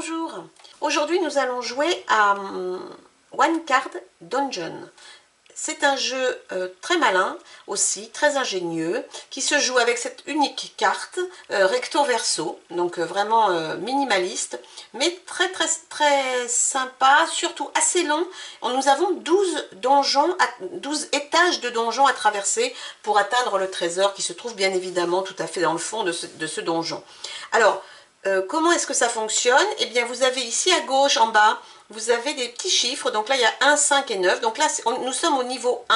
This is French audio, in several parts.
Bonjour, aujourd'hui nous allons jouer à One Card Dungeon. C'est un jeu très malin aussi, très ingénieux, qui se joue avec cette unique carte recto verso, donc vraiment minimaliste, mais très sympa, surtout assez long. Nous avons 12 donjons, 12 étages de donjons à traverser pour atteindre le trésor qui se trouve bien évidemment tout à fait dans le fond de ce donjon. Alors, comment est-ce que ça fonctionne? Eh bien, vous avez ici à gauche, en bas, vous avez des petits chiffres. Donc là, il y a 1, 5 et 9. Donc là, nous sommes au niveau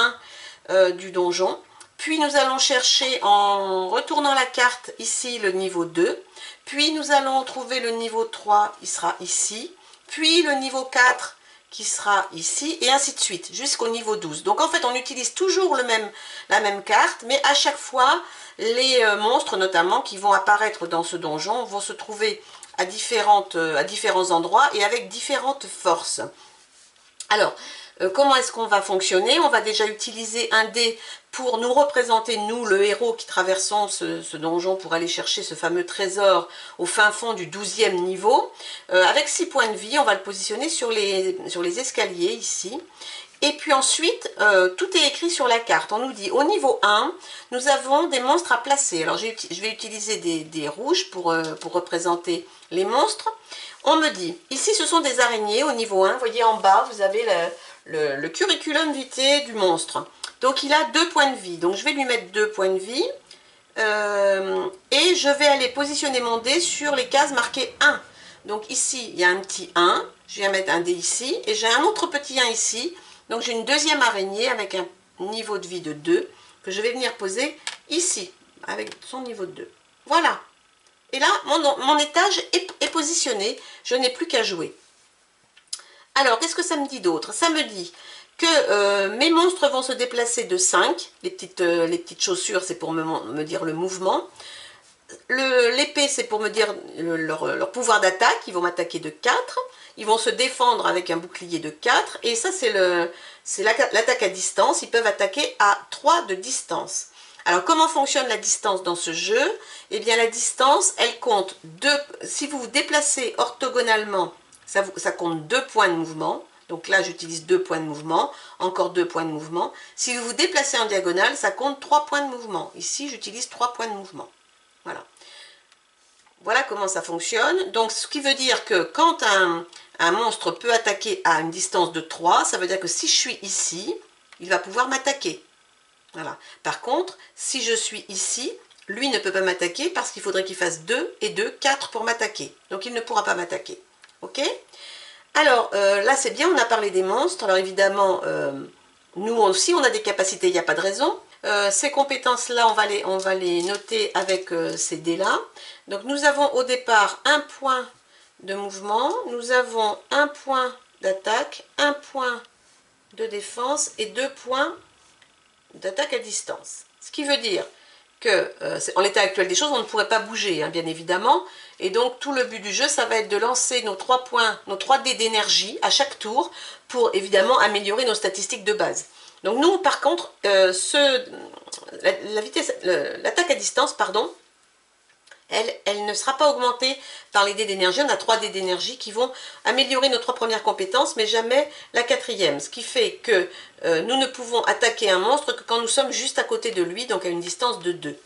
1 du donjon. Puis, nous allons chercher, en retournant la carte, ici, le niveau 2. Puis, nous allons trouver le niveau 3, il sera ici. Puis, le niveau 4, qui sera ici, et ainsi de suite, jusqu'au niveau 12. Donc, en fait, on utilise toujours la même carte, mais à chaque fois, les monstres, notamment, qui vont apparaître dans ce donjon, vont se trouver à différents endroits et avec différentes forces. Alors, comment est-ce qu'on va fonctionner? On va déjà utiliser un dé pour nous représenter, nous, le héros qui traversons ce donjon pour aller chercher ce fameux trésor au fin fond du 12e niveau. Avec 6 points de vie, on va le positionner sur les escaliers, ici. Et puis ensuite, tout est écrit sur la carte. On nous dit, au niveau 1, nous avons des monstres à placer. Alors, je vais utiliser des rouges pour représenter les monstres. On me dit, ici, ce sont des araignées au niveau 1. Vous voyez, en bas, vous avez le curriculum vitae du monstre. Donc, il a 2 points de vie. Donc, je vais lui mettre 2 points de vie. Et je vais aller positionner mon dé sur les cases marquées 1. Donc, ici, il y a un petit 1. Je viens mettre un dé ici. Et j'ai un autre petit 1 ici. Donc j'ai une deuxième araignée avec un niveau de vie de 2 que je vais venir poser ici, avec son niveau de 2. Voilà. Et là, mon étage est positionné. Je n'ai plus qu'à jouer. Alors, qu'est-ce que ça me dit d'autre? Ça me dit que mes monstres vont se déplacer de 5. Les petites chaussures, c'est pour me dire le mouvement. L'épée, c'est pour me dire leur pouvoir d'attaque. Ils vont m'attaquer de 4. Ils vont se défendre avec un bouclier de 4. Et ça, c'est l'attaque à distance. Ils peuvent attaquer à 3 de distance. Alors, comment fonctionne la distance dans ce jeu? Eh bien, la distance, elle compte 2. Si vous vous déplacez orthogonalement, ça compte 2 points de mouvement. Donc là, j'utilise 2 points de mouvement. Encore 2 points de mouvement. Si vous vous déplacez en diagonale, ça compte 3 points de mouvement. Ici, j'utilise 3 points de mouvement. Voilà. Voilà comment ça fonctionne. Donc, ce qui veut dire que quand un monstre peut attaquer à une distance de 3, ça veut dire que si je suis ici, il va pouvoir m'attaquer. Voilà. Par contre, si je suis ici, lui ne peut pas m'attaquer parce qu'il faudrait qu'il fasse 2 et 2, 4 pour m'attaquer. Donc, il ne pourra pas m'attaquer. Ok? Alors, là, c'est bien, on a parlé des monstres. Alors, évidemment, nous aussi, on a des capacités, il n'y a pas de raison. Ces compétences-là, on va les noter avec ces dés-là. Donc, nous avons au départ un point de mouvement, nous avons un point d'attaque, un point de défense et 2 points d'attaque à distance. Ce qui veut dire que, en l'état actuel des choses, on ne pourrait pas bouger, hein, bien évidemment. Et donc, tout le but du jeu, ça va être de lancer nos 3 points, nos 3 dés d'énergie à chaque tour pour, évidemment, améliorer nos statistiques de base. Donc, nous, par contre, l'attaque à distance, pardon, elle ne sera pas augmentée par les dés d'énergie. On a 3 dés d'énergie qui vont améliorer nos 3 premières compétences, mais jamais la 4e. Ce qui fait que nous ne pouvons attaquer un monstre que quand nous sommes juste à côté de lui, donc à une distance de 2.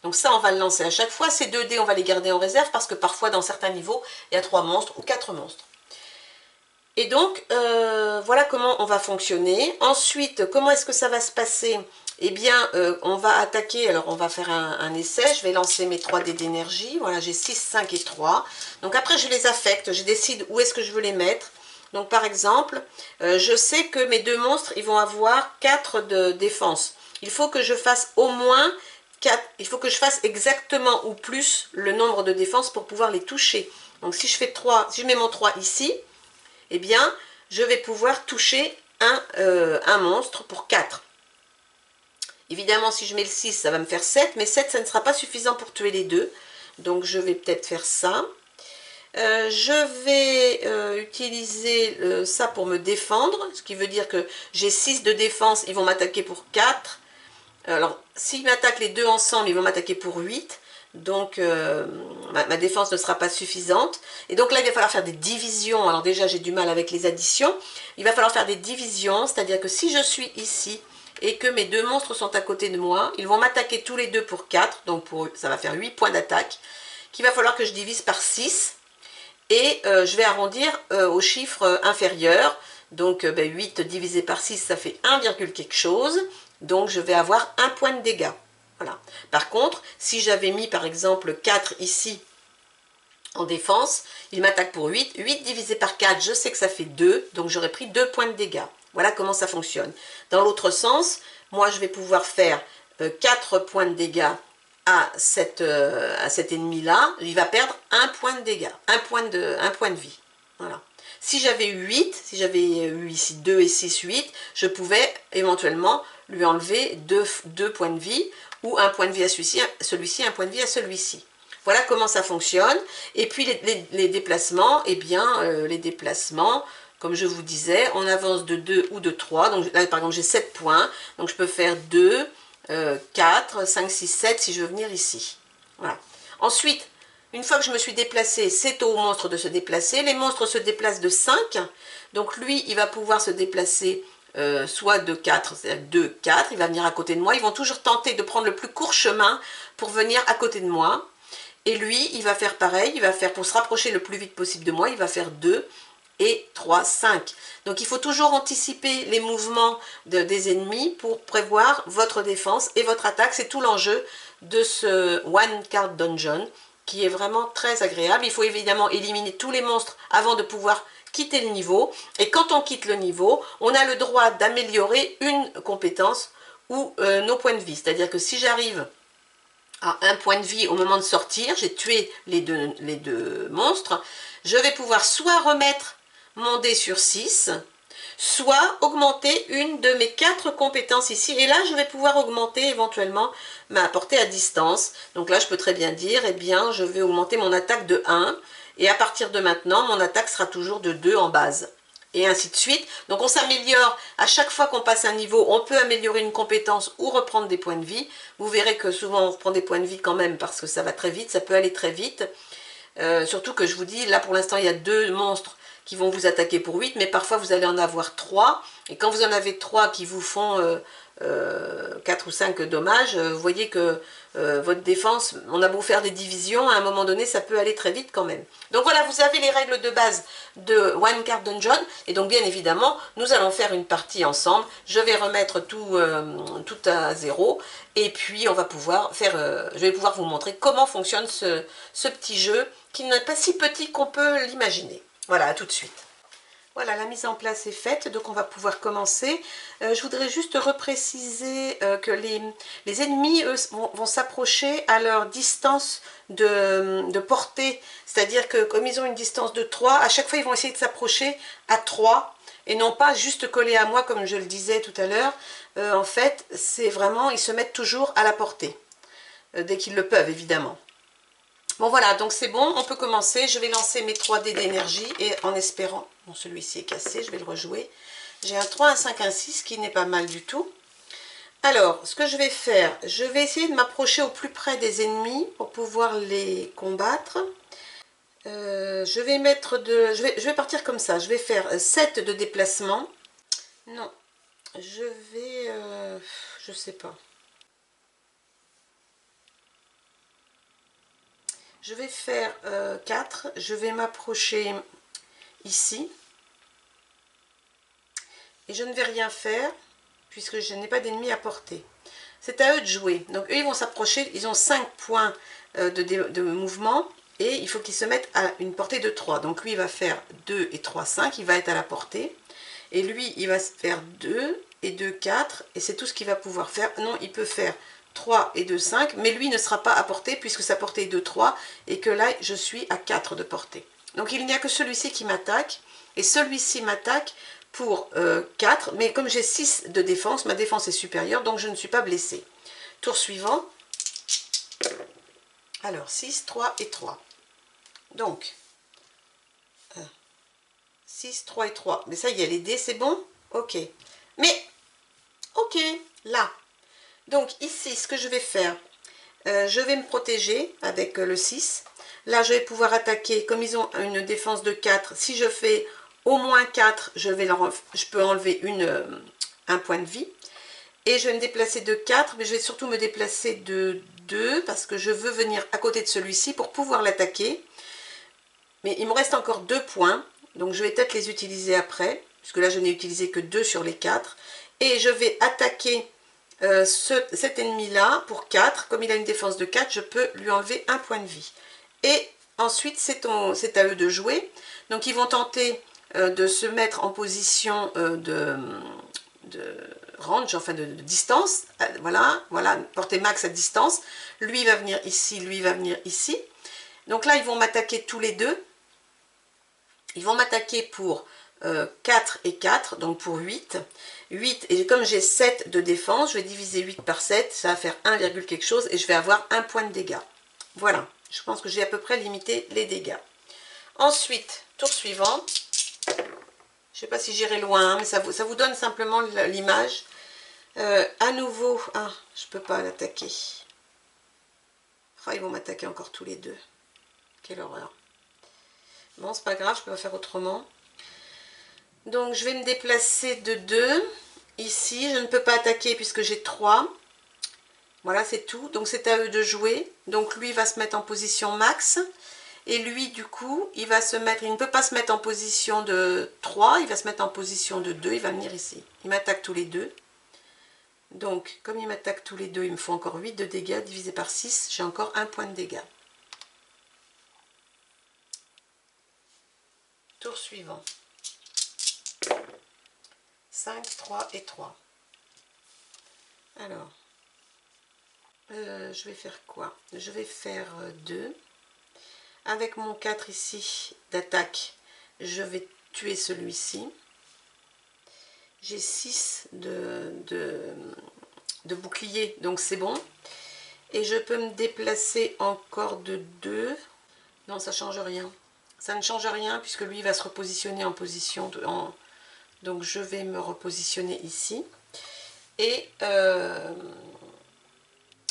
Donc ça, on va le lancer à chaque fois. Ces 2 dés, on va les garder en réserve parce que parfois, dans certains niveaux, il y a 3 monstres ou 4 monstres. Et donc, voilà comment on va fonctionner. Ensuite, comment est-ce que ça va se passer? Eh bien, on va attaquer, alors on va faire un essai, je vais lancer mes 3 dés d'énergie, voilà, j'ai 6, 5 et 3. Donc après, je les affecte, je décide où est-ce que je veux les mettre. Donc par exemple, je sais que mes 2 monstres, ils vont avoir 4 de défense. Il faut que je fasse au moins 4, il faut que je fasse exactement ou plus le nombre de défense pour pouvoir les toucher. Donc si je fais 3, si je mets mon 3 ici, eh bien, je vais pouvoir toucher un monstre pour 4. Évidemment, si je mets le 6, ça va me faire 7, mais 7, ça ne sera pas suffisant pour tuer les 2. Donc, je vais peut-être faire ça. Je vais utiliser ça pour me défendre, ce qui veut dire que j'ai 6 de défense, ils vont m'attaquer pour 4. Alors, s'ils m'attaquent les 2 ensemble, ils vont m'attaquer pour 8. donc ma défense ne sera pas suffisante. Et donc là, il va falloir faire des divisions. Alors déjà, j'ai du mal avec les additions. Il va falloir faire des divisions, c'est-à-dire que si je suis ici et que mes deux monstres sont à côté de moi, ils vont m'attaquer tous les deux pour 4, donc ça va faire 8 points d'attaque, qu'il va falloir que je divise par 6. Et je vais arrondir au chiffre inférieur. Donc 8 divisé par 6, ça fait 1, quelque chose. Donc je vais avoir 1 point de dégâts. Voilà. Par contre, si j'avais mis par exemple 4 ici en défense, il m'attaque pour 8. 8 divisé par 4, je sais que ça fait 2. Donc j'aurais pris 2 points de dégâts. Voilà comment ça fonctionne. Dans l'autre sens, moi je vais pouvoir faire 4 points de dégâts à cet ennemi-là. Il va perdre 1 point de dégâts, un point de vie. Voilà. Si j'avais eu 8, si j'avais eu ici 2 et 6, 8, je pouvais éventuellement lui enlever 2 points de vie, ou un point de vie à celui-ci, un point de vie à celui-ci. Voilà comment ça fonctionne. Et puis les déplacements, eh bien, les déplacements, comme je vous disais, on avance de 2 ou de 3. Donc là, par exemple, j'ai 7 points. Donc je peux faire 2, 4, 5, 6, 7 si je veux venir ici. Voilà. Ensuite, une fois que je me suis déplacée, c'est au monstre de se déplacer. Les monstres se déplacent de 5. Donc lui, il va pouvoir se déplacer soit de 4, c'est-à-dire 2, 4. Il va venir à côté de moi. Ils vont toujours tenter de prendre le plus court chemin pour venir à côté de moi. Et lui, il va faire pareil. Il va faire, pour se rapprocher le plus vite possible de moi, il va faire 2 et 3, 5. Donc il faut toujours anticiper les mouvements des ennemis pour prévoir votre défense et votre attaque. C'est tout l'enjeu de ce One Card Dungeon, qui est vraiment très agréable. Il faut évidemment éliminer tous les monstres avant de pouvoir quitter le niveau. Et quand on quitte le niveau, on a le droit d'améliorer une compétence ou nos points de vie. C'est-à-dire que si j'arrive à un point de vie au moment de sortir, j'ai tué les deux monstres, je vais pouvoir soit remettre mon dé sur 6, soit augmenter une de mes 4 compétences ici. Et là, je vais pouvoir augmenter éventuellement ma portée à distance. Donc là, je peux très bien dire, eh bien, je vais augmenter mon attaque de 1. Et à partir de maintenant, mon attaque sera toujours de 2 en base. Et ainsi de suite. Donc on s'améliore. À chaque fois qu'on passe un niveau, on peut améliorer une compétence ou reprendre des points de vie. Vous verrez que souvent on reprend des points de vie quand même parce que ça va très vite, ça peut aller très vite. Surtout que je vous dis, là pour l'instant il y a 2 monstres qui vont vous attaquer pour 8, mais parfois vous allez en avoir 3. Et quand vous en avez 3 qui vous font 4 ou 5 dommages, vous voyez que votre défense, on a beau faire des divisions, à un moment donné, ça peut aller très vite quand même. Donc voilà, vous avez les règles de base de One Card Dungeon, et donc bien évidemment, nous allons faire une partie ensemble. Je vais remettre tout à zéro, et puis on va pouvoir faire, je vais pouvoir vous montrer comment fonctionne ce petit jeu, qui n'est pas si petit qu'on peut l'imaginer. Voilà, à tout de suite. Voilà, la mise en place est faite, donc on va pouvoir commencer. Je voudrais juste repréciser que les ennemis, eux, vont s'approcher à leur distance de portée. C'est-à-dire que comme ils ont une distance de 3, à chaque fois ils vont essayer de s'approcher à 3 et non pas juste coller à moi comme je le disais tout à l'heure. En fait, c'est vraiment, ils se mettent toujours à la portée, dès qu'ils le peuvent évidemment. Bon voilà, donc c'est bon, on peut commencer. Je vais lancer mes 3 dés d'énergie et en espérant... Bon, celui-ci est cassé, je vais le rejouer. J'ai un 3, un 5, un 6 qui n'est pas mal du tout. Alors, ce que je vais faire, je vais essayer de m'approcher au plus près des ennemis pour pouvoir les combattre. Je vais mettre de... Je vais partir comme ça, je vais faire 7 de déplacement. Non, je vais... je sais pas. Je vais faire 4, je vais m'approcher ici. Et je ne vais rien faire, puisque je n'ai pas d'ennemis à portée. C'est à eux de jouer. Donc eux, ils vont s'approcher, ils ont 5 points de mouvement, et il faut qu'ils se mettent à une portée de 3. Donc lui, il va faire 2 et 3, 5, il va être à la portée. Et lui, il va faire 2 et 2, 4, et c'est tout ce qu'il va pouvoir faire. Non, il peut faire 3 et 2, 5, mais lui ne sera pas à portée puisque sa portée est de 3 et que là je suis à 4 de portée. Donc il n'y a que celui-ci qui m'attaque et celui-ci m'attaque pour 4, mais comme j'ai 6 de défense, ma défense est supérieure, donc je ne suis pas blessée. Tour suivant. Alors 6, 3 et 3. Donc 6, 3 et 3. Mais ça y est, les dés, c'est bon? Ok. Mais, ok, là. Donc ici, ce que je vais faire, Je vais me protéger avec le 6. Là, je vais pouvoir attaquer, comme ils ont une défense de 4, si je fais au moins 4, je peux enlever un point de vie. Et je vais me déplacer de 4, mais je vais surtout me déplacer de 2, parce que je veux venir à côté de celui-ci pour pouvoir l'attaquer. Mais il me reste encore 2 points, donc je vais peut-être les utiliser après, puisque là je n'ai utilisé que 2 sur les 4. Et je vais attaquer cet ennemi-là pour 4. Comme il a une défense de 4, je peux lui enlever un point de vie. Et ensuite, c'est à eux de jouer. Donc ils vont tenter de se mettre en position de range, enfin de distance. Voilà, portée max à distance. Lui il va venir ici, lui il va venir ici. Donc là, ils vont m'attaquer tous les deux. Ils vont m'attaquer pour 4 et 4, donc pour 8. 8, et comme j'ai 7 de défense, je vais diviser 8 par 7, ça va faire 1, quelque chose, et je vais avoir 1 point de dégâts. Voilà, je pense que j'ai à peu près limité les dégâts. Ensuite, tour suivant. Je ne sais pas si j'irai loin, mais ça vous donne simplement l'image. À nouveau, ah, je ne peux pas l'attaquer. Oh, ils vont m'attaquer encore tous les deux. Quelle horreur. Bon, c'est pas grave, je peux pas faire autrement. Donc, je vais me déplacer de 2. Ici, je ne peux pas attaquer puisque j'ai 3. Voilà, c'est tout. Donc, c'est à eux de jouer. Donc, lui va se mettre en position max. Et lui, du coup, il ne peut pas se mettre en position de 3. Il va se mettre en position de 2. Il va venir ici. Il m'attaque tous les deux. Donc, comme il m'attaque tous les deux, il me faut encore 8 de dégâts. Divisé par 6, j'ai encore 1 point de dégâts. Tour suivant. 5, 3 et 3. Alors, je vais faire quoi? Je vais faire 2. Avec mon 4 ici d'attaque, je vais tuer celui-ci. J'ai 6 de bouclier, donc c'est bon. Et je peux me déplacer encore de 2. Non, ça ne change rien. Ça ne change rien puisque lui va se repositionner en position de... Donc je vais me repositionner ici. Et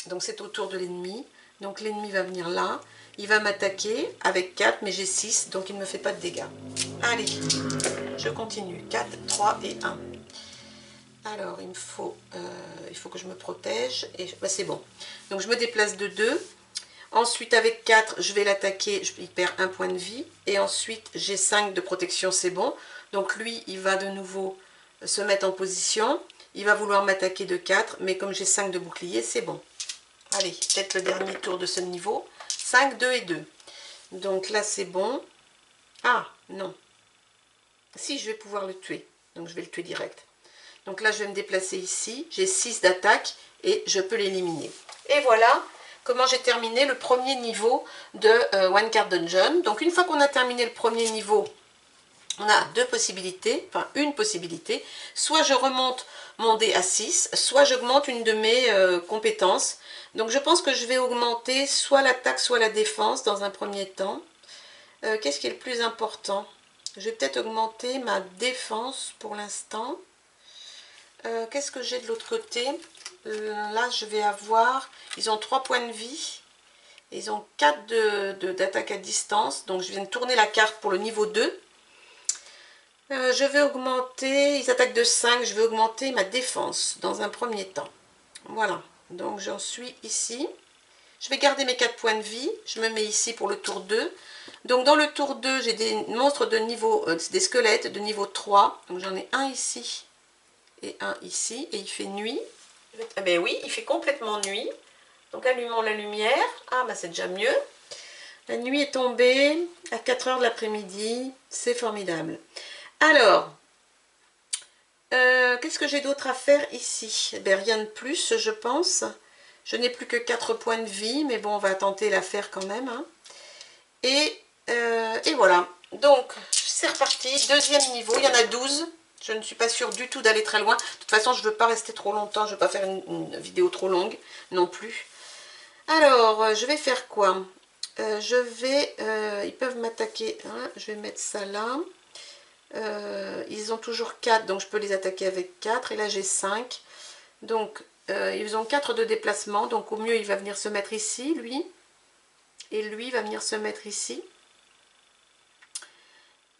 donc c'est au tour de l'ennemi. Donc l'ennemi va venir là. Il va m'attaquer avec 4, mais j'ai 6, donc il ne me fait pas de dégâts. Allez, je continue. 4, 3 et 1. Alors, il faut que je me protège. Et bah, c'est bon. Donc je me déplace de 2. Ensuite, avec 4, je vais l'attaquer. Il perd 1 point de vie. Et ensuite, j'ai 5 de protection, c'est bon. Donc lui, il va de nouveau se mettre en position. Il va vouloir m'attaquer de 4, mais comme j'ai 5 de bouclier, c'est bon. Allez, peut-être le dernier tour de ce niveau. 5, 2 et 2. Donc là, c'est bon. Ah, non. Si, je vais pouvoir le tuer. Donc je vais le tuer direct. Donc là, je vais me déplacer ici. J'ai 6 d'attaque et je peux l'éliminer. Et voilà comment j'ai terminé le premier niveau de One Card Dungeon. Donc une fois qu'on a terminé le premier niveau, on a deux possibilités, enfin une possibilité. Soit je remonte mon dé à 6, soit j'augmente une de mes compétences. Donc je pense que je vais augmenter soit l'attaque, soit la défense dans un premier temps. Qu'est-ce qui est le plus important? Je vais peut-être augmenter ma défense pour l'instant. Qu'est-ce que j'ai de l'autre côté? Là, je vais avoir... Ils ont 3 points de vie. Ils ont 4 d'attaque à distance. Donc, je viens de tourner la carte pour le niveau 2. Je vais augmenter... Ils attaquent de 5. Je vais augmenter ma défense dans un premier temps. Voilà. Donc, j'en suis ici. Je vais garder mes 4 points de vie. Je me mets ici pour le tour 2. Donc, dans le tour 2, j'ai des monstres de niveau... des squelettes de niveau 3. Donc, j'en ai un ici. Et un ici, et il fait nuit. Ah ben oui, il fait complètement nuit. Donc allumons la lumière. Ah ben c'est déjà mieux. La nuit est tombée à 4 h de l'après-midi. C'est formidable. Alors, qu'est-ce que j'ai d'autre à faire ici? Ben, rien de plus, je pense. Je n'ai plus que 4 points de vie, mais bon, on va tenter la faire quand même. Hein. Et voilà. Donc, c'est reparti. Deuxième niveau, il y en a 12. Je ne suis pas sûre du tout d'aller très loin. De toute façon, je ne veux pas rester trop longtemps. Je ne veux pas faire une vidéo trop longue non plus. Alors, je vais faire quoi? Ils peuvent m'attaquer. Hein, je vais mettre ça là. Ils ont toujours 4, donc je peux les attaquer avec 4. Et là, j'ai 5. Donc, ils ont 4 de déplacement, donc au mieux il va venir se mettre ici, lui. Et lui va venir se mettre ici.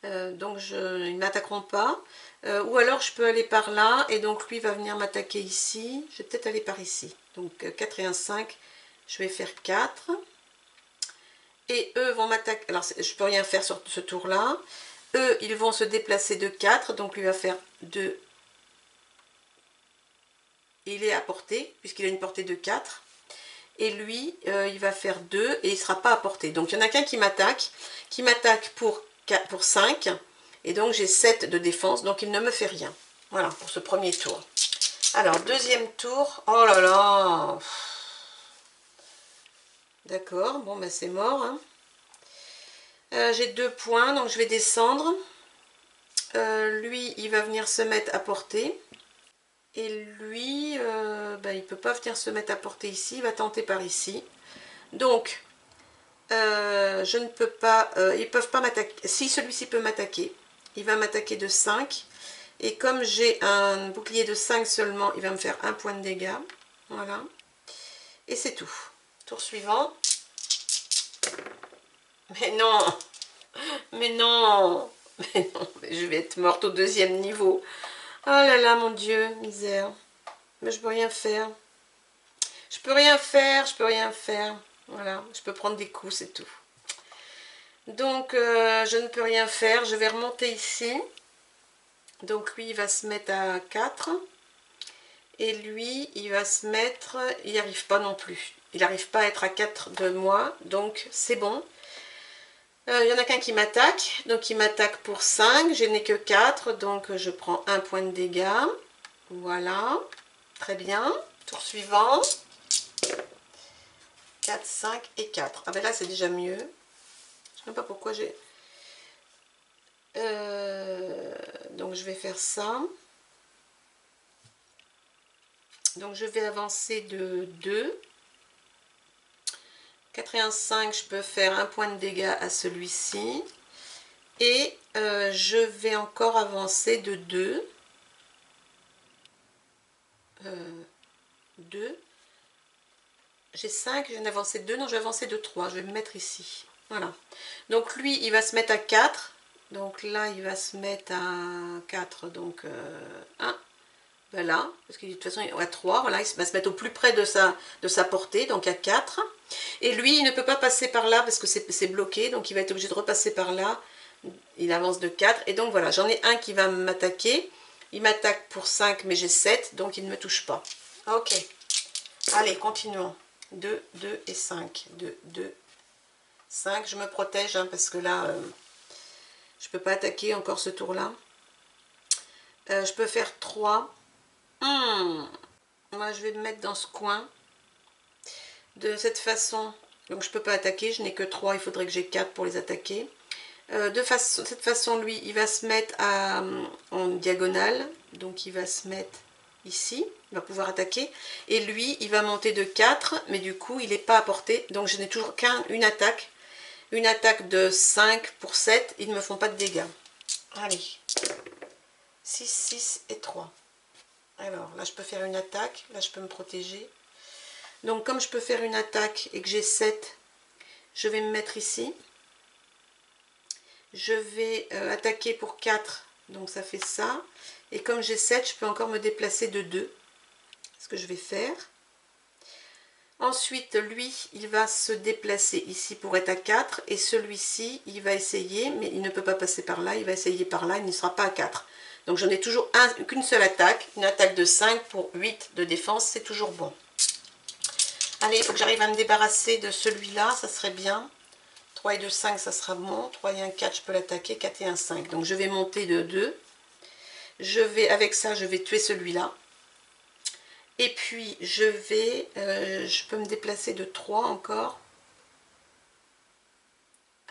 Donc ils ne m'attaqueront pas. Ou alors je peux aller par là, et donc lui va venir m'attaquer ici. Je vais peut-être aller par ici. Donc 4 et 1, 5, je vais faire 4. Et eux vont m'attaquer. Alors je peux rien faire sur ce tour-là. Eux, ils vont se déplacer de 4, donc lui va faire 2. Il est à portée, puisqu'il a une portée de 4. Et lui, il va faire 2 et il ne sera pas à portée. Donc il y en a qu'un qui m'attaque pour 5. Et donc j'ai 7 de défense, donc il ne me fait rien. Voilà, pour ce premier tour. Alors, deuxième tour. Oh là là. D'accord, bon ben c'est mort. Hein. J'ai 2 points, donc je vais descendre. Lui, il va venir se mettre à portée. Et lui, ben, il ne peut pas venir se mettre à portée ici, il va tenter par ici. Donc, je ne peux pas, ils ne peuvent pas m'attaquer. Si celui-ci peut m'attaquer, il va m'attaquer de 5. Et comme j'ai un bouclier de 5 seulement, il va me faire 1 point de dégâts. Voilà. Et c'est tout. Tour suivant. Mais non, mais non, mais non, je vais être morte au deuxième niveau. Oh là là, mon Dieu, misère. Mais je peux rien faire. Je peux rien faire, je peux rien faire. Voilà, je peux prendre des coups, c'est tout. Donc, je ne peux rien faire. Je vais remonter ici. Donc, lui, il va se mettre à 4. Et lui, il va se mettre... Il n'y arrive pas non plus. Il n'arrive pas à être à 4 de moi. Donc, c'est bon. Il y en a qu'un qui m'attaque. Donc, il m'attaque pour 5. Je n'ai que 4. Donc, je prends 1 point de dégâts. Voilà. Très bien. Tour suivant. 4, 5 et 4. Ah ben là, c'est déjà mieux. Je ne sais même pas pourquoi j'ai... donc, je vais faire ça. Donc, je vais avancer de 2. 4 et 1, 5, je peux faire 1 point de dégâts à celui-ci. Et je vais encore avancer de 2. 2. J'ai 5, je viens d'avancer de 2. Non, je vais avancer de 3. Je vais me mettre ici. Voilà. Donc, lui, il va se mettre à 4. Donc là, il va se mettre à 4. Donc, 1. Voilà. Parce que de toute façon, il est à 3. Voilà, il va se mettre au plus près de sa portée. Donc, à 4. Et lui, il ne peut pas passer par là parce que c'est bloqué. Donc, il va être obligé de repasser par là. Il avance de 4. Et donc, voilà. J'en ai un qui va m'attaquer. Il m'attaque pour 5, mais j'ai 7. Donc, il ne me touche pas. Ok. Allez, continuons. 2, 2 et 5. 2, 2, 5. Je me protège hein, parce que là, je ne peux pas attaquer encore ce tour-là. Je peux faire 3. Moi, je vais me mettre dans ce coin. De cette façon, donc je ne peux pas attaquer. Je n'ai que 3. Il faudrait que j'ai 4 pour les attaquer. De cette façon, lui, il va se mettre en diagonale. Donc, il va se mettre ici. Il va pouvoir attaquer. Et lui, il va monter de 4. Mais du coup, il n'est pas à portée. Donc, je n'ai toujours qu'une attaque. Une attaque de 5 pour 7. Ils ne me font pas de dégâts. Allez. 6, 6 et 3. Alors, là, je peux faire une attaque. Là, je peux me protéger. Donc, comme je peux faire une attaque et que j'ai 7, je vais me mettre ici. Je vais attaquer pour 4, donc ça fait ça. Et comme j'ai 7, je peux encore me déplacer de 2. Ce que je vais faire. Ensuite, lui, il va se déplacer ici pour être à 4. Et celui-ci, il va essayer, mais il ne peut pas passer par là. Il va essayer par là, il ne sera pas à 4. Donc j'en ai toujours qu'une seule attaque. Une attaque de 5 pour 8 de défense, c'est toujours bon. Allez, il faut que j'arrive à me débarrasser de celui-là, ça serait bien. 3 et 2, 5, ça sera bon. 3 et 1, 4, je peux l'attaquer. 4 et 1, 5. Donc je vais monter de 2. Avec ça, je vais tuer celui-là. Et puis, je peux me déplacer de 3 encore.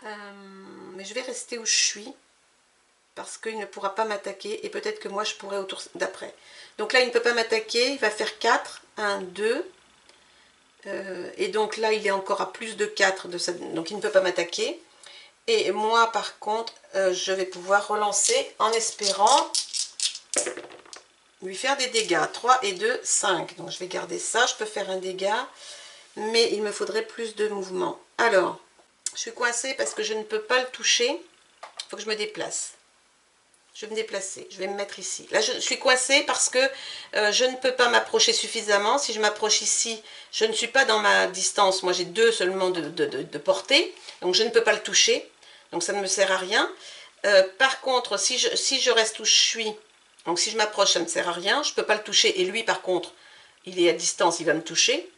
Mais je vais rester où je suis. Parce qu'il ne pourra pas m'attaquer. Et peut-être que moi, je pourrai au tour d'après. Donc là, il ne peut pas m'attaquer. Il va faire 4. 1, 2. Et donc là, il est encore à plus de 4. Donc il ne peut pas m'attaquer. Et moi, par contre, je vais pouvoir relancer en espérant lui faire des dégâts. 3 et 2, 5. Donc je vais garder ça, je peux faire un dégât, mais il me faudrait plus de mouvement. Alors, je suis coincée parce que je ne peux pas le toucher. Il faut que je me déplace. Je vais me déplacer, je vais me mettre ici. Là, je suis coincée parce que je ne peux pas m'approcher suffisamment. Si je m'approche ici, je ne suis pas dans ma distance. Moi, j'ai 2 seulement de portée, donc je ne peux pas le toucher. Donc, ça ne me sert à rien. Par contre, si je reste où je suis, donc si je m'approche, ça ne sert à rien. Je ne peux pas le toucher. Et lui, par contre, il est à distance, il va me toucher.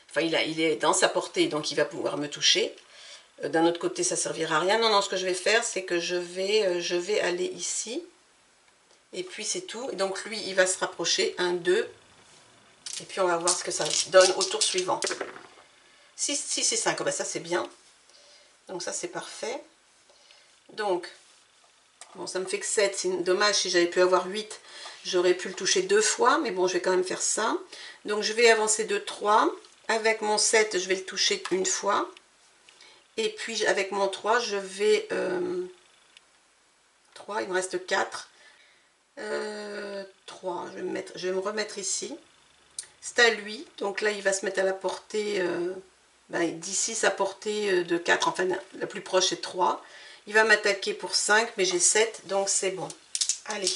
Enfin, il est dans sa portée, donc il va pouvoir me toucher. D'un autre côté, ça ne servira à rien. Non, non, ce que je vais faire, c'est que je vais aller ici. Et puis, c'est tout. Et donc, lui, il va se rapprocher. 1, 2. Et puis, on va voir ce que ça donne au tour suivant. 6, 6 et 5. Oh, ben, ça, c'est bien. Donc, ça, c'est parfait. Donc, bon, ça me fait que 7. C'est dommage, si j'avais pu avoir 8, j'aurais pu le toucher 2 fois. Mais bon, je vais quand même faire ça. Donc, je vais avancer de 3. Avec mon 7, je vais le toucher une fois. Et puis avec mon 3, je vais... 3, il me reste 4. 3, je vais me remettre ici. C'est à lui, donc là il va se mettre à la portée, d'ici sa portée de 4, enfin la plus proche est 3. Il va m'attaquer pour 5, mais j'ai 7, donc c'est bon. Allez,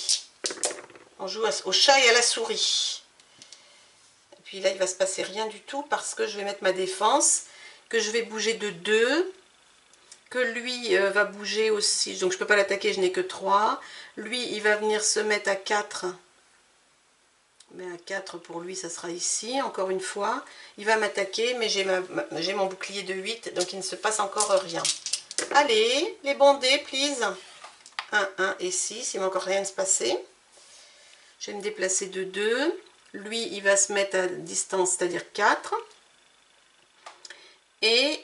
on joue au chat et à la souris. Et puis là il va se passer rien du tout parce que je vais mettre ma défense, que je vais bouger de 2, que lui va bouger aussi, donc je ne peux pas l'attaquer, je n'ai que 3. Lui, il va venir se mettre à 4, mais à 4 pour lui, ça sera ici, encore une fois. Il va m'attaquer, mais j'ai mon bouclier de 8, donc il ne se passe encore rien. Allez, les bondés, please. 1, 1 et 6, il ne va encore rien de se passer. Je vais me déplacer de 2. Lui, il va se mettre à distance, c'est-à-dire 4. Et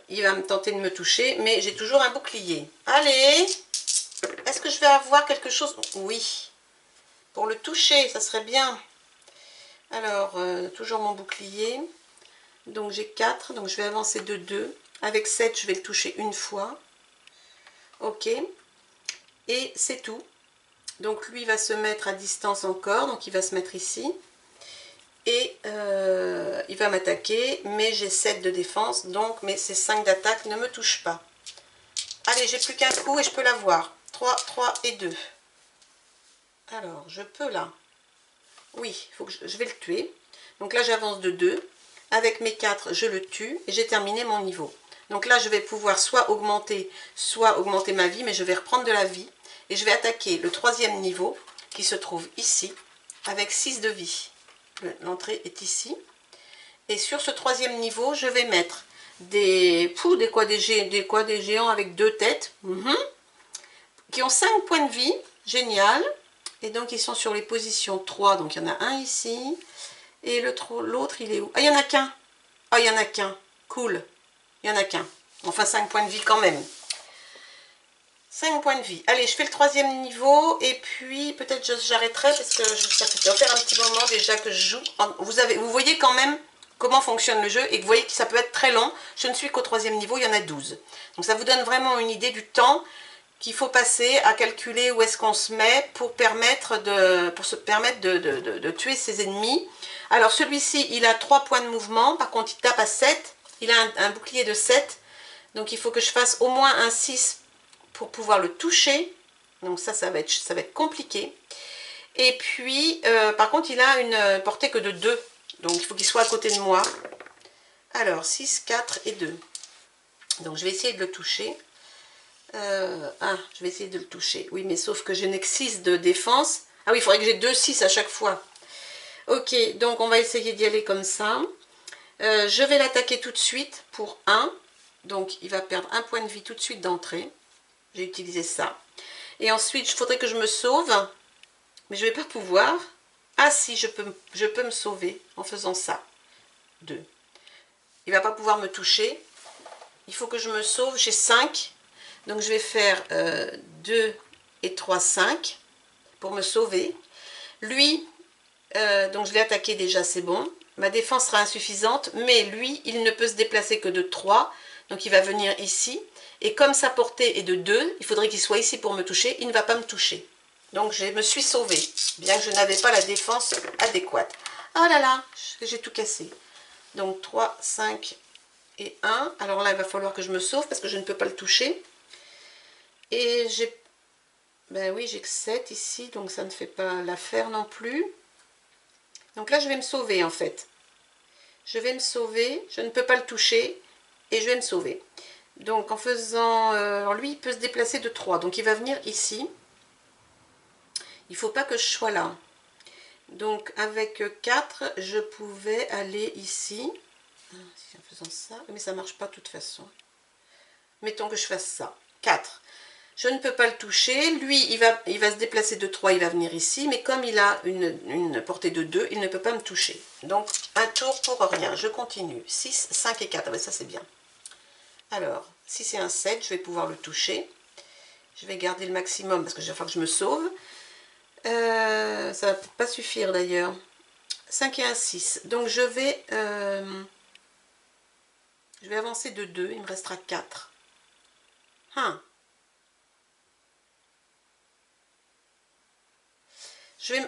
il va me tenter de me toucher, mais j'ai toujours un bouclier. Allez, est-ce que je vais avoir quelque chose? Oui, pour le toucher, ça serait bien. Alors, toujours mon bouclier. Donc j'ai 4, donc je vais avancer de 2. Avec 7, je vais le toucher une fois. Ok, et c'est tout. Donc lui va se mettre à distance encore, donc il va se mettre ici. Et il va m'attaquer, mais j'ai 7 de défense, donc ces 5 d'attaque ne me touchent pas. Allez, j'ai plus qu'un coup et je peux l'avoir. 3, 3 et 2. Alors, je peux là. Oui, faut que je vais le tuer. Donc là, j'avance de 2. Avec mes 4, je le tue et j'ai terminé mon niveau. Donc là, je vais pouvoir soit augmenter ma vie, mais je vais reprendre de la vie. Et je vais attaquer le 3e niveau qui se trouve ici, avec 6 de vie. L'entrée est ici. Et sur ce 3e niveau, je vais mettre des géants avec 2 têtes, qui ont 5 points de vie. Génial. Et donc, ils sont sur les positions 3. Donc, il y en a un ici. Et l'autre, il est où? Ah, il n'y en a qu'un. Ah, il n'y en a qu'un. Cool. Il n'y en a qu'un. Enfin, 5 points de vie quand même. 5 points de vie. Allez, je fais le 3e niveau et puis peut-être j'arrêterai parce que ça fait faire un petit moment déjà que je joue. Vous voyez quand même comment fonctionne le jeu et que vous voyez que ça peut être très long. Je ne suis qu'au 3e niveau, il y en a 12. Donc ça vous donne vraiment une idée du temps qu'il faut passer à calculer où est-ce qu'on se met pour se permettre de tuer ses ennemis. Alors celui-ci, il a 3 points de mouvement, par contre il tape à 7. Il a un bouclier de 7, donc il faut que je fasse au moins un 6 pour pouvoir le toucher. Donc ça va être compliqué. Et puis, par contre, il a une portée que de 2. Donc il faut qu'il soit à côté de moi. Alors, 6, 4 et 2. Donc je vais essayer de le toucher. Je vais essayer de le toucher. Oui, mais sauf que je n'ai que 6 de défense. Ah oui, il faudrait que j'ai 2 6 à chaque fois. Ok, donc on va essayer d'y aller comme ça. Je vais l'attaquer tout de suite pour 1. Donc il va perdre un point de vie tout de suite d'entrée. J'ai utilisé ça. Et ensuite, il faudrait que je me sauve. Mais je ne vais pas pouvoir. Ah si, je peux me sauver en faisant ça. 2. Il ne va pas pouvoir me toucher. Il faut que je me sauve. J'ai 5. Donc je vais faire 2 et 3, 5 pour me sauver. Lui, donc je l'ai attaqué déjà, c'est bon. Ma défense sera insuffisante, mais lui, il ne peut se déplacer que de 3. Donc il va venir ici. Et comme sa portée est de 2, il faudrait qu'il soit ici pour me toucher. Il ne va pas me toucher. Donc je me suis sauvée, bien que je n'avais pas la défense adéquate. Ah là là, j'ai tout cassé. Donc 3, 5 et 1. Alors là, il va falloir que je me sauve parce que je ne peux pas le toucher. Et j'ai... Ben oui, j'ai que 7 ici, donc ça ne fait pas l'affaire non plus. Donc là, je vais me sauver en fait. Je vais me sauver, je ne peux pas le toucher et je vais me sauver. Donc en faisant... alors lui, il peut se déplacer de 3, donc il va venir ici. Il ne faut pas que je sois là. Donc avec 4, je pouvais aller ici. En faisant ça, mais ça ne marche pas de toute façon. Mettons que je fasse ça. 4. Je ne peux pas le toucher. Lui, il va se déplacer de 3, il va venir ici. Mais comme il a une portée de 2, il ne peut pas me toucher. Donc, un tour pour rien. Je continue. 6, 5 et 4. Ah ben ça, c'est bien. Alors, si c'est un 7, je vais pouvoir le toucher. Je vais garder le maximum parce que il va falloir que je me sauve. Ça va peut-être pas suffire d'ailleurs. 5 et un 6. Donc, je vais avancer de 2. Il me restera 4.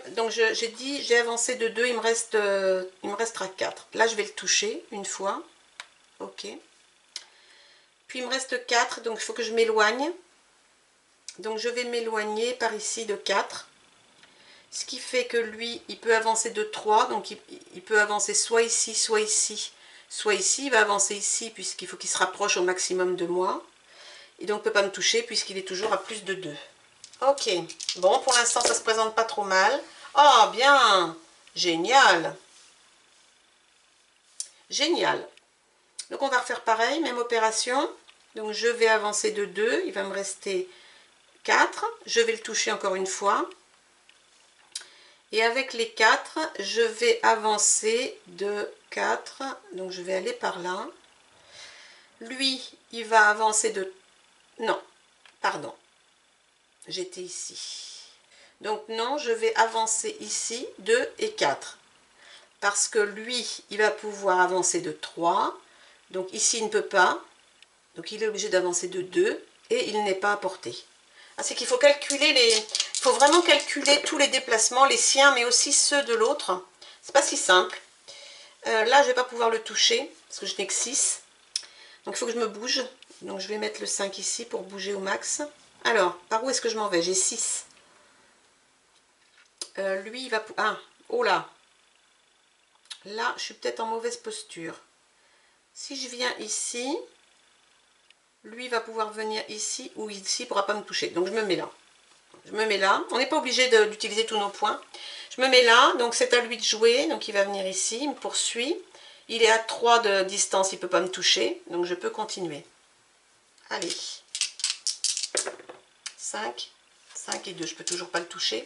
Donc j'ai dit, j'ai avancé de 2, il me restera 4. Là, je vais le toucher une fois. Ok. Puis il me reste 4, donc il faut que je m'éloigne. Donc je vais m'éloigner par ici de 4. Ce qui fait que lui, il peut avancer de 3. Donc il peut avancer soit ici, soit ici, soit ici. Il va avancer ici puisqu'il faut qu'il se rapproche au maximum de moi. Et donc il ne peut pas me toucher puisqu'il est toujours à plus de 2. Ok. Bon, pour l'instant, ça ne se présente pas trop mal. Oh, bien. Génial. Génial. Donc on va refaire pareil, même opération. Donc je vais avancer de 2, il va me rester 4. Je vais le toucher encore une fois. Et avec les 4, je vais avancer de 4. Donc je vais aller par là. Lui, il va avancer de... Non, pardon. J'étais ici. Donc non, je vais avancer ici 2 et 4. Parce que lui, il va pouvoir avancer de 3. Donc ici, il ne peut pas. Donc il est obligé d'avancer de 2 et il n'est pas à portée. Ah, c'est qu'il faut calculer les... Il faut vraiment calculer tous les déplacements, les siens, mais aussi ceux de l'autre. C'est pas si simple. Là, je ne vais pas pouvoir le toucher, parce que je n'ai que 6. Donc il faut que je me bouge. Donc je vais mettre le 5 ici pour bouger au max. Alors, par où est-ce que je m'en vais? J'ai 6. Lui, il va... Ah, oh là. Là, je suis peut-être en mauvaise posture. Si je viens ici... Lui va pouvoir venir ici ou ici, il ne pourra pas me toucher. Donc je me mets là. Je me mets là. On n'est pas obligé d'utiliser tous nos points. Je me mets là, donc c'est à lui de jouer. Donc il va venir ici, il me poursuit. Il est à 3 de distance, il ne peut pas me toucher. Donc je peux continuer. Allez. 5. 5 et 2, je ne peux toujours pas le toucher.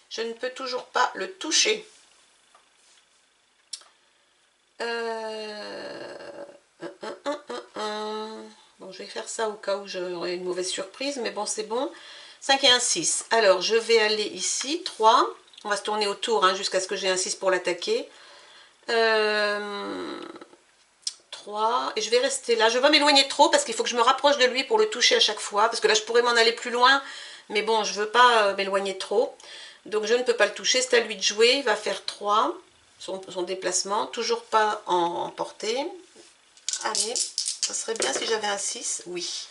Je ne peux toujours pas le toucher. Bon, je vais faire ça au cas où j'aurai une mauvaise surprise, mais bon, c'est bon. 5 et un 6. Alors, je vais aller ici, 3. On va se tourner autour hein, jusqu'à ce que j'ai un 6 pour l'attaquer. 3. Et je vais rester là. Je ne vais pas m'éloigner trop parce qu'il faut que je me rapproche de lui pour le toucher à chaque fois. Parce que là, je pourrais m'en aller plus loin. Mais bon, je ne veux pas m'éloigner trop. Donc, je ne peux pas le toucher. C'est à lui de jouer. Il va faire 3. Son déplacement. Toujours pas en portée. Allez. Ça serait bien si j'avais un 6. Oui.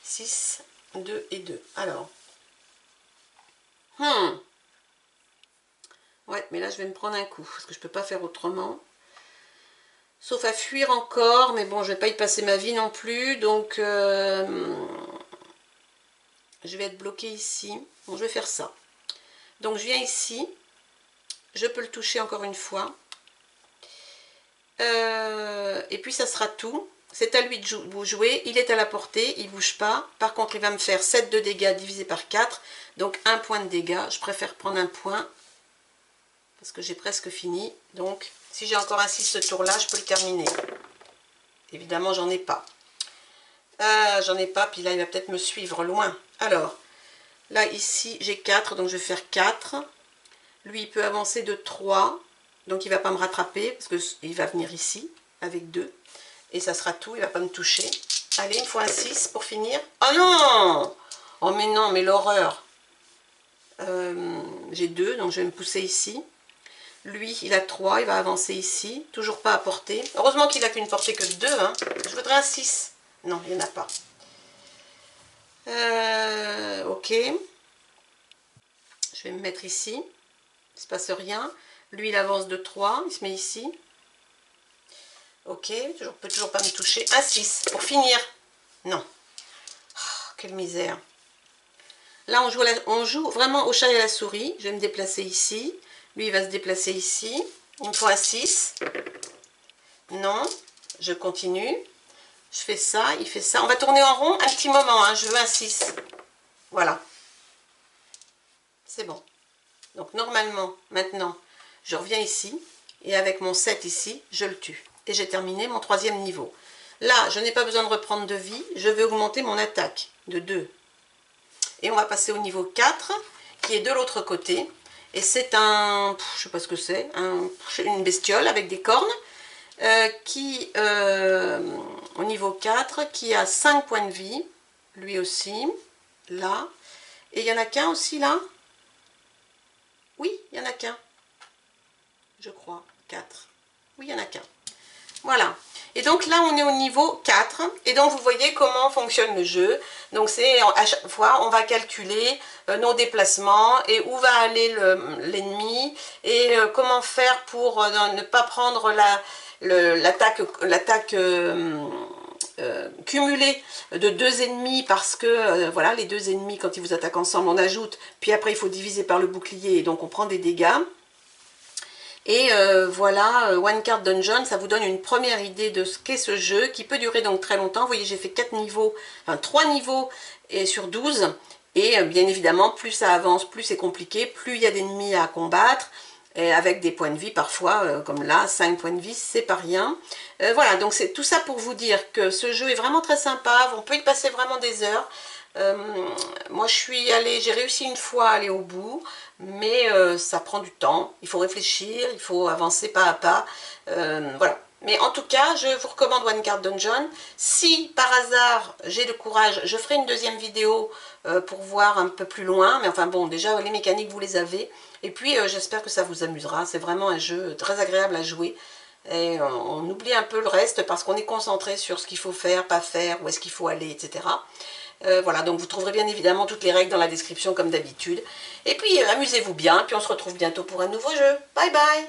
6, 2 et 2. Alors. Ouais, mais là, je vais me prendre un coup. Parce que je ne peux pas faire autrement. Sauf à fuir encore. Mais bon, je ne vais pas y passer ma vie non plus. Donc, je vais être bloquée ici. Bon, je vais faire ça. Donc, je viens ici. Je peux le toucher encore une fois. Et puis, ça sera tout. C'est à lui de jouer, il est à la portée, il ne bouge pas. Par contre, il va me faire 7 de dégâts divisé par 4. Donc, 1 point de dégâts. Je préfère prendre un point. Parce que j'ai presque fini. Donc, si j'ai encore un 6 ce tour-là, je peux le terminer. Évidemment, j'en ai pas. J'en ai pas, puis là, il va peut-être me suivre loin. Alors, là, ici, j'ai 4, donc je vais faire 4. Lui, il peut avancer de 3. Donc, il ne va pas me rattraper, parce qu'il va venir ici, avec 2. Et ça sera tout, il ne va pas me toucher. Allez, il me faut un 6 pour finir. Oh non! Oh mais non, mais l'horreur! J'ai 2, donc je vais me pousser ici. Lui, il a 3, il va avancer ici. Toujours pas à portée. Heureusement qu'il n'a qu'une portée que de 2. Hein. Je voudrais un 6. Non, il n'y en a pas. Ok. Je vais me mettre ici. Il ne se passe rien. Lui, il avance de 3. Il se met ici. Ok. Je ne peux toujours pas me toucher. Un 6 pour finir. Non. Oh, quelle misère. Là, on joue vraiment au chat et à la souris. Je vais me déplacer ici. Lui, il va se déplacer ici. Il me faut un 6. Non. Je continue. Je fais ça, il fait ça. On va tourner en rond un petit moment. Hein. Je veux un 6. Voilà. C'est bon. Donc, normalement, maintenant, je reviens ici. Et avec mon 7 ici, je le tue. Et j'ai terminé mon 3e niveau. Là, je n'ai pas besoin de reprendre de vie. Je vais augmenter mon attaque de 2. Et on va passer au niveau 4, qui est de l'autre côté. Et c'est un, je ne sais pas ce que c'est, une bestiole avec des cornes, au niveau 4, qui a 5 points de vie, lui aussi, là. Et il y en a qu'un aussi, là? Oui, il y en a qu'un. Je crois, 4. Oui, il y en a qu'un. Voilà. Et donc là, on est au niveau 4. Et donc, vous voyez comment fonctionne le jeu. Donc, c'est à chaque fois, on va calculer nos déplacements et où va aller l'ennemi. Et comment faire pour ne pas prendre l'attaque cumulée de 2 ennemis. Parce que, voilà, les 2 ennemis, quand ils vous attaquent ensemble, on ajoute. Puis après, il faut diviser par le bouclier. Et donc, on prend des dégâts. Et voilà, One Card Dungeon, ça vous donne une première idée de ce qu'est ce jeu, qui peut durer donc très longtemps. Vous voyez, j'ai fait 4 niveaux, enfin 3 niveaux et sur 12. Et bien évidemment, plus ça avance, plus c'est compliqué, plus il y a d'ennemis à combattre, et avec des points de vie parfois, comme là, 5 points de vie, c'est pas rien. Voilà, donc c'est tout ça pour vous dire que ce jeu est vraiment très sympa, on peut y passer vraiment des heures. Moi j'ai réussi une fois à aller au bout, mais ça prend du temps, il faut réfléchir, il faut avancer pas à pas, voilà. Mais en tout cas, je vous recommande One Card Dungeon. Si par hasard j'ai le courage, je ferai une deuxième vidéo pour voir un peu plus loin, mais enfin bon, déjà les mécaniques vous les avez, et puis j'espère que ça vous amusera. C'est vraiment un jeu très agréable à jouer. Et on oublie un peu le reste parce qu'on est concentré sur ce qu'il faut faire, pas faire, où est-ce qu'il faut aller, etc. Voilà, donc vous trouverez bien évidemment toutes les règles dans la description comme d'habitude. Et puis amusez-vous bien, puis on se retrouve bientôt pour un nouveau jeu. Bye bye!